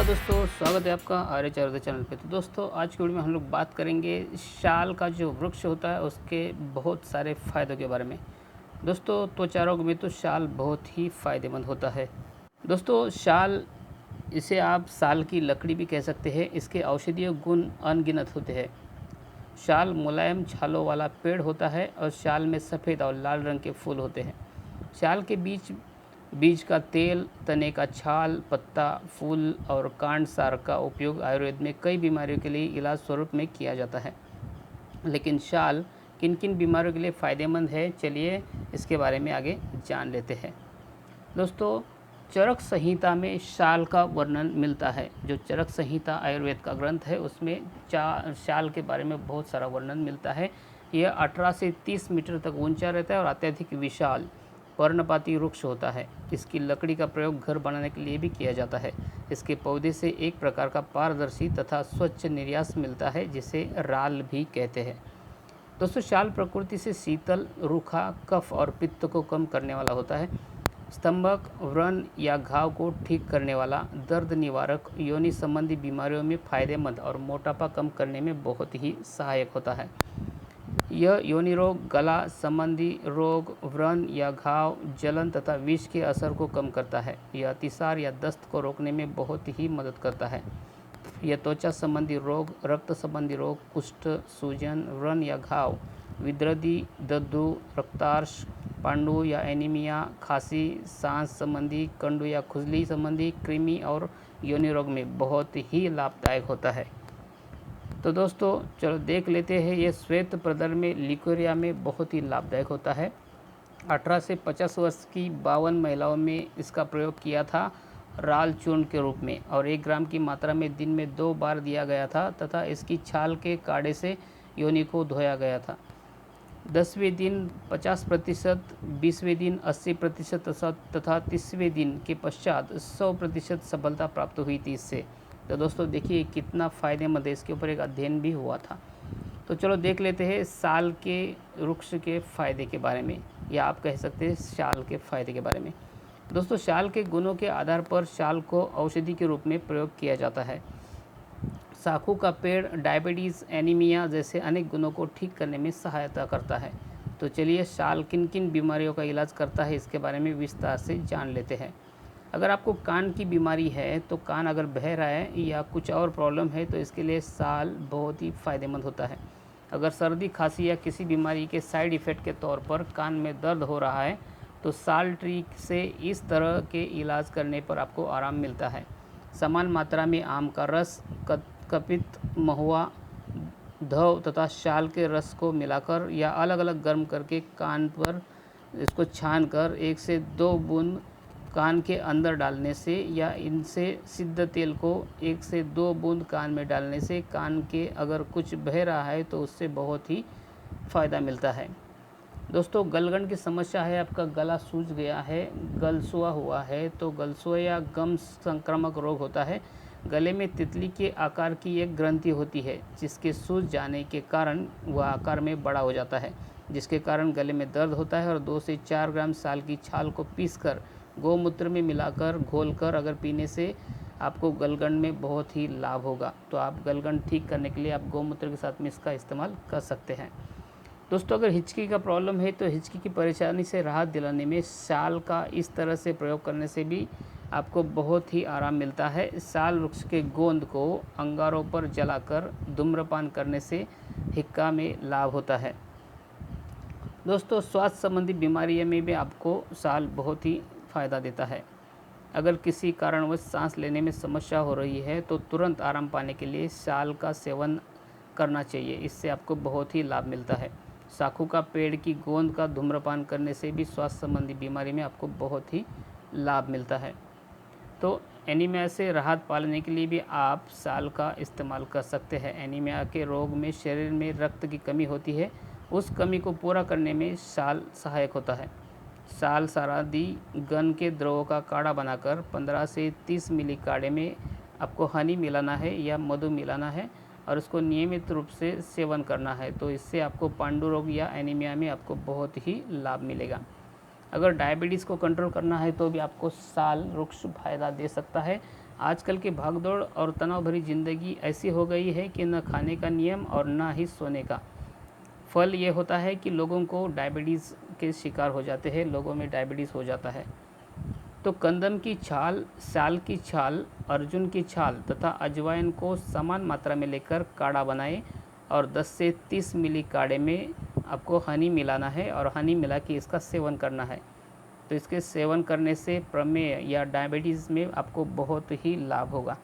नमस्कार दोस्तों, स्वागत है आपका आर्य आयुर्वेद चैनल पे। तो दोस्तों आज की वीडियो में हम लोग बात करेंगे शाल का जो वृक्ष होता है उसके बहुत सारे फ़ायदों के बारे में। दोस्तों त्वचा रोग में तो शाल बहुत ही फ़ायदेमंद होता है। दोस्तों शाल, इसे आप साल की लकड़ी भी कह सकते हैं। इसके औषधीय गुण अनगिनत होते हैं। शाल मुलायम छालों वाला पेड़ होता है और शाल में सफ़ेद और लाल रंग के फूल होते हैं। शाल के बीज का तेल, तने का छाल, पत्ता, फूल और कांड सार का उपयोग आयुर्वेद में कई बीमारियों के लिए इलाज स्वरूप में किया जाता है। लेकिन शाल किन किन बीमारियों के लिए फ़ायदेमंद है, चलिए इसके बारे में आगे जान लेते हैं। दोस्तों चरक संहिता में शाल का वर्णन मिलता है। जो चरक संहिता आयुर्वेद का ग्रंथ है उसमें शाल के बारे में बहुत सारा वर्णन मिलता है। यह 18 से 30 मीटर तक ऊंचा रहता है और अत्यधिक विशाल पर्णपाती वृक्ष होता है। इसकी लकड़ी का प्रयोग घर बनाने के लिए भी किया जाता है। इसके पौधे से एक प्रकार का पारदर्शी तथा स्वच्छ निर्यास मिलता है जिसे राल भी कहते हैं। दोस्तों शाल प्रकृति से शीतल, रूखा, कफ और पित्त को कम करने वाला होता है। स्तंभक, व्रण या घाव को ठीक करने वाला, दर्द निवारक, योनि संबंधी बीमारियों में फायदेमंद और मोटापा कम करने में बहुत ही सहायक होता है। यह योनि रोग, गला संबंधी रोग, व्रण या घाव, जलन तथा विष के असर को कम करता है। यह अतिसार या दस्त को रोकने में बहुत ही मदद करता है। यह त्वचा संबंधी रोग, रक्त संबंधी रोग, कुष्ठ, सूजन, व्रण या घाव, विद्रदी, दद्दू, रक्तार्श, पांडु या एनीमिया, खांसी, सांस संबंधी, कंडू या खुजली संबंधी, कृमि और योनि रोग में बहुत ही लाभदायक होता है। तो दोस्तों चलो देख लेते हैं। ये श्वेत प्रदर में, लिकोरिया में बहुत ही लाभदायक होता है। 18 से 50 वर्ष की 52 महिलाओं में इसका प्रयोग किया था राल चूर्ण के रूप में, और 1 ग्राम की मात्रा में दिन में 2 बार दिया गया था तथा इसकी छाल के काढ़े से योनि को धोया गया था। 10वें दिन 50%, 20वें दिन 80% तथा 30वें दिन के पश्चात 100% सफलता प्राप्त हुई थी इससे। तो दोस्तों देखिए कितना फ़ायदेमंद है। इसके ऊपर एक अध्ययन भी हुआ था। तो चलो देख लेते हैं साल के वृक्ष के फ़ायदे के बारे में, या आप कह सकते हैं शाल के फ़ायदे के बारे में। दोस्तों शाल के गुणों के आधार पर शाल को औषधि के रूप में प्रयोग किया जाता है। साखू का पेड़ डायबिटीज़, एनीमिया जैसे अनेक गुणों को ठीक करने में सहायता करता है। तो चलिए शाल किन किन बीमारियों का इलाज करता है इसके बारे में विस्तार से जान लेते हैं। अगर आपको कान की बीमारी है, तो कान अगर बह रहा है या कुछ और प्रॉब्लम है, तो इसके लिए शाल बहुत ही फ़ायदेमंद होता है। अगर सर्दी, खांसी या किसी बीमारी के साइड इफ़ेक्ट के तौर पर कान में दर्द हो रहा है, तो साल ट्री से इस तरह के इलाज करने पर आपको आराम मिलता है। समान मात्रा में आम का रस, कपित, महुआ, धव तथा शाल के रस को मिलाकर या अलग अलग गर्म करके कान पर इसको छान कर 1 से 2 बूंद कान के अंदर डालने से, या इनसे सिद्ध तेल को 1 से 2 बूंद कान में डालने से कान के अगर कुछ बह रहा है तो उससे बहुत ही फ़ायदा मिलता है। दोस्तों गलगंड की समस्या है, आपका गला सूज गया है, गलसुआ हुआ है, तो गलसुआ या गम संक्रामक रोग होता है। गले में तितली के आकार की एक ग्रंथि होती है जिसके सूज जाने के कारण वह आकार में बड़ा हो जाता है, जिसके कारण गले में दर्द होता है। और 2 से 4 ग्राम साल की छाल को पीसकर गोमूत्र में मिलाकर घोलकर अगर पीने से आपको गलगंड में बहुत ही लाभ होगा। तो आप गलगंड ठीक करने के लिए आप गोमूत्र के साथ में इसका इस्तेमाल कर सकते हैं। दोस्तों अगर हिचकी का प्रॉब्लम है, तो हिचकी की परेशानी से राहत दिलाने में शाल का इस तरह से प्रयोग करने से भी आपको बहुत ही आराम मिलता है। शाल वृक्ष के गोंद को अंगारों पर जलाकर धूम्रपान करने से हिक्का में लाभ होता है। दोस्तों स्वास्थ्य संबंधी बीमारियों में भी आपको शाल बहुत ही फ़ायदा देता है। अगर किसी कारणवश सांस लेने में समस्या हो रही है, तो तुरंत आराम पाने के लिए शाल का सेवन करना चाहिए। इससे आपको बहुत ही लाभ मिलता है। साखू का पेड़ की गोंद का धूम्रपान करने से भी स्वास्थ्य संबंधी बीमारी में आपको बहुत ही लाभ मिलता है। तो एनीमिया से राहत पाने के लिए भी आप शाल का इस्तेमाल कर सकते हैं। एनीमिया के रोग में शरीर में रक्त की कमी होती है, उस कमी को पूरा करने में शाल सहायक होता है। शाल सारादी गन के द्रवों का काढ़ा बनाकर 15 से 30 मिली काढ़े में आपको हनी मिलाना है या मधु मिलाना है और उसको नियमित रूप से सेवन करना है। तो इससे आपको पांडु रोग या एनीमिया में आपको बहुत ही लाभ मिलेगा। अगर डायबिटीज़ को कंट्रोल करना है तो भी आपको शाल वृक्ष फ़ायदा दे सकता है। आजकल की भागदौड़ और तनाव भरी ज़िंदगी ऐसी हो गई है कि न खाने का नियम और ना ही सोने का। फल ये होता है कि लोगों को डायबिटीज़ के शिकार हो जाते हैं, लोगों में डायबिटीज़ हो जाता है। तो कंदम की छाल, साल की छाल, अर्जुन की छाल तथा अजवाइन को समान मात्रा में लेकर काढ़ा बनाएं और 10 से 30 मिली काढ़े में आपको हनी मिलाना है और हनी मिला के इसका सेवन करना है। तो इसके सेवन करने से प्रमेह या डायबिटीज़ में आपको बहुत ही लाभ होगा।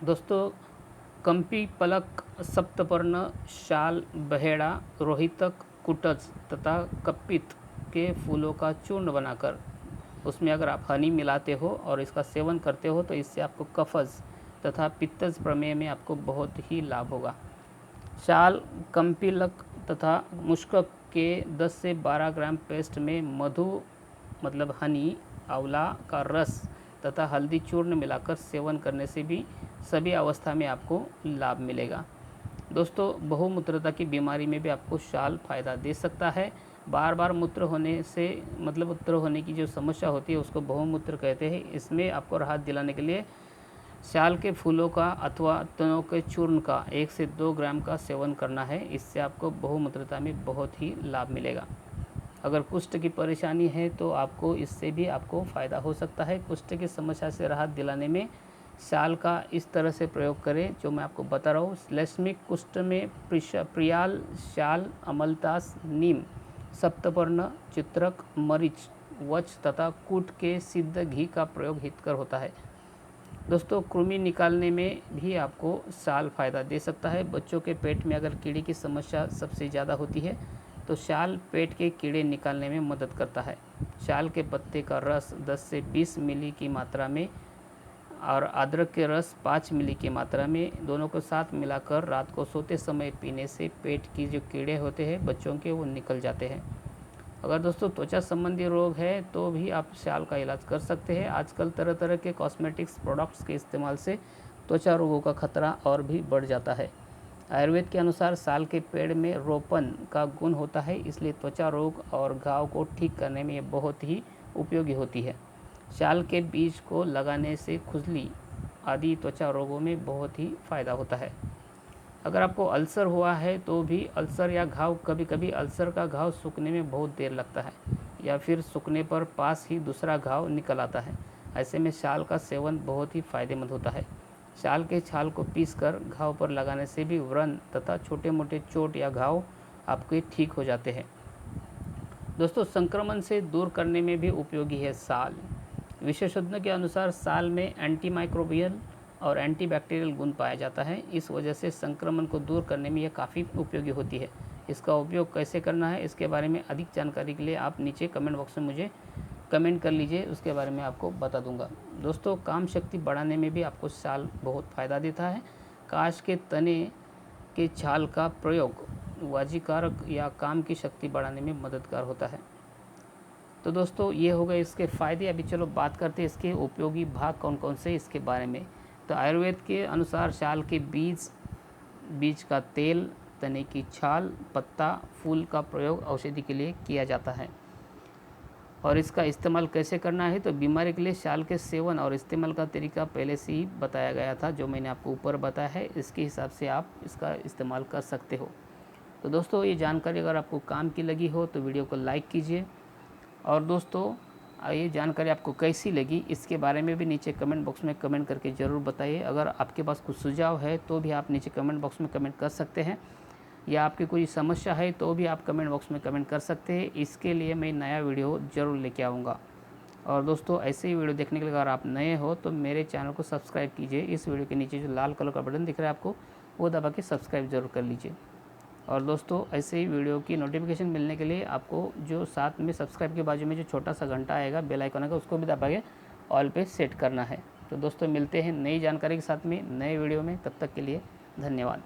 दोस्तों, कंपी पलक, सप्तपर्ण, शाल, बहेड़ा, रोहितक, कुटज तथा कपित के फूलों का चूर्ण बनाकर उसमें अगर आप हनी मिलाते हो और इसका सेवन करते हो तो इससे आपको कफज तथा पित्तज प्रमेह में आपको बहुत ही लाभ होगा। शाल, कंपिलक तथा मुश्कक के 10 से 12 ग्राम पेस्ट में मधु मतलब हनी, आंवला का रस तथा हल्दी चूर्ण मिलाकर सेवन करने से भी सभी अवस्था में आपको लाभ मिलेगा। दोस्तों, बहुमूत्रता की बीमारी में भी आपको शाल फ़ायदा दे सकता है। बार बार मूत्र होने से मतलब मूत्र होने की जो समस्या होती है उसको बहुमूत्र कहते हैं। इसमें आपको राहत दिलाने के लिए शाल के फूलों का अथवा तनों के चूर्ण का 1 से 2 ग्राम का सेवन करना है। इससे आपको बहुमूत्रता में बहुत ही लाभ मिलेगा। अगर कुष्ठ की परेशानी है तो आपको इससे भी आपको फ़ायदा हो सकता है। कुष्ठ की समस्या से राहत दिलाने में शाल का इस तरह से प्रयोग करें जो मैं आपको बता रहा हूँ। श्लेष्मिक कुष्ठ में प्रियाल, शाल, अमलतास, नीम, सप्तपर्ण, चित्रक, मरीच, वच तथा कूट के सिद्ध घी का प्रयोग हितकर होता है। दोस्तों, कृमि निकालने में भी आपको शाल फ़ायदा दे सकता है। बच्चों के पेट में अगर कीड़े की समस्या सबसे ज़्यादा होती है तो शाल पेट के कीड़े निकालने में मदद करता है। शाल के पत्ते का रस 10 से 20 मिली की मात्रा में और अदरक के रस 5 मिली की मात्रा में दोनों को साथ मिलाकर रात को सोते समय पीने से पेट की जो कीड़े होते हैं बच्चों के वो निकल जाते हैं। अगर दोस्तों त्वचा संबंधी रोग है तो भी आप शाल का इलाज कर सकते हैं। आजकल तरह तरह के कॉस्मेटिक्स प्रोडक्ट्स के इस्तेमाल से त्वचा रोगों का खतरा और भी बढ़ जाता है। आयुर्वेद के अनुसार साल के पेड़ में रोपन का गुण होता है, इसलिए त्वचा रोग और घाव को ठीक करने में ये बहुत ही उपयोगी होती है। शाल के बीज को लगाने से खुजली आदि त्वचा रोगों में बहुत ही फ़ायदा होता है। अगर आपको अल्सर हुआ है तो भी अल्सर या घाव, कभी कभी अल्सर का घाव सूखने में बहुत देर लगता है या फिर सूखने पर पास ही दूसरा घाव निकल आता है। ऐसे में शाल का सेवन बहुत ही फ़ायदेमंद होता है। शाल के छाल को पीसकर घाव पर लगाने से भी व्रण तथा छोटे मोटे चोट या घाव आपके ठीक हो जाते हैं। दोस्तों, संक्रमण से दूर करने में भी उपयोगी है शाल। विशेषज्ञों के अनुसार शाल में एंटीमाइक्रोबियल और एंटीबैक्टीरियल गुण पाया जाता है। इस वजह से संक्रमण को दूर करने में यह काफ़ी उपयोगी होती है। इसका उपयोग कैसे करना है इसके बारे में अधिक जानकारी के लिए आप नीचे कमेंट बॉक्स में मुझे कमेंट कर लीजिए, उसके बारे में आपको बता दूंगा। दोस्तों, काम शक्ति बढ़ाने में भी आपको शाल बहुत फ़ायदा देता है। काश के तने के छाल का प्रयोग वाजीकारक या काम की शक्ति बढ़ाने में मददगार होता है। तो दोस्तों, ये हो गए इसके फ़ायदे। अभी चलो बात करते हैं इसके उपयोगी भाग कौन कौन से इसके बारे में। तो आयुर्वेद के अनुसार शाल के बीज का तेल, तने की छाल, पत्ता, फूल का प्रयोग औषधि के लिए किया जाता है। और इसका इस्तेमाल कैसे करना है तो बीमारी के लिए शाल के सेवन और इस्तेमाल का तरीका पहले से ही बताया गया था, जो मैंने आपको ऊपर बताया है। इसके हिसाब से आप इसका इस्तेमाल कर सकते हो। तो दोस्तों, ये जानकारी अगर आपको काम की लगी हो तो वीडियो को लाइक कीजिए। और दोस्तों, ये जानकारी आपको कैसी लगी इसके बारे में भी नीचे कमेंट बॉक्स में कमेंट करके ज़रूर बताइए। अगर आपके पास कुछ सुझाव है तो भी आप नीचे कमेंट बॉक्स में कमेंट कर सकते हैं, या आपकी कोई समस्या है तो भी आप कमेंट बॉक्स में कमेंट कर सकते हैं। इसके लिए मैं नया वीडियो ज़रूर लेके आऊँगा। और दोस्तों, ऐसे ही वीडियो देखने के लिए अगर आप नए हो तो मेरे चैनल को सब्सक्राइब कीजिए। इस वीडियो के नीचे जो लाल कलर का बटन दिख रहा है आपको, वो दबा के सब्सक्राइब ज़रूर कर लीजिए। और दोस्तों, ऐसे ही वीडियो की नोटिफिकेशन मिलने के लिए आपको जो साथ में सब्सक्राइब के बाजू में जो छोटा सा घंटा आएगा बेल आइकन आएगा, उसको भी दबा के ऑल पे सेट करना है। तो दोस्तों, मिलते हैं नई जानकारी के साथ में नए वीडियो में। तब तक के लिए धन्यवाद।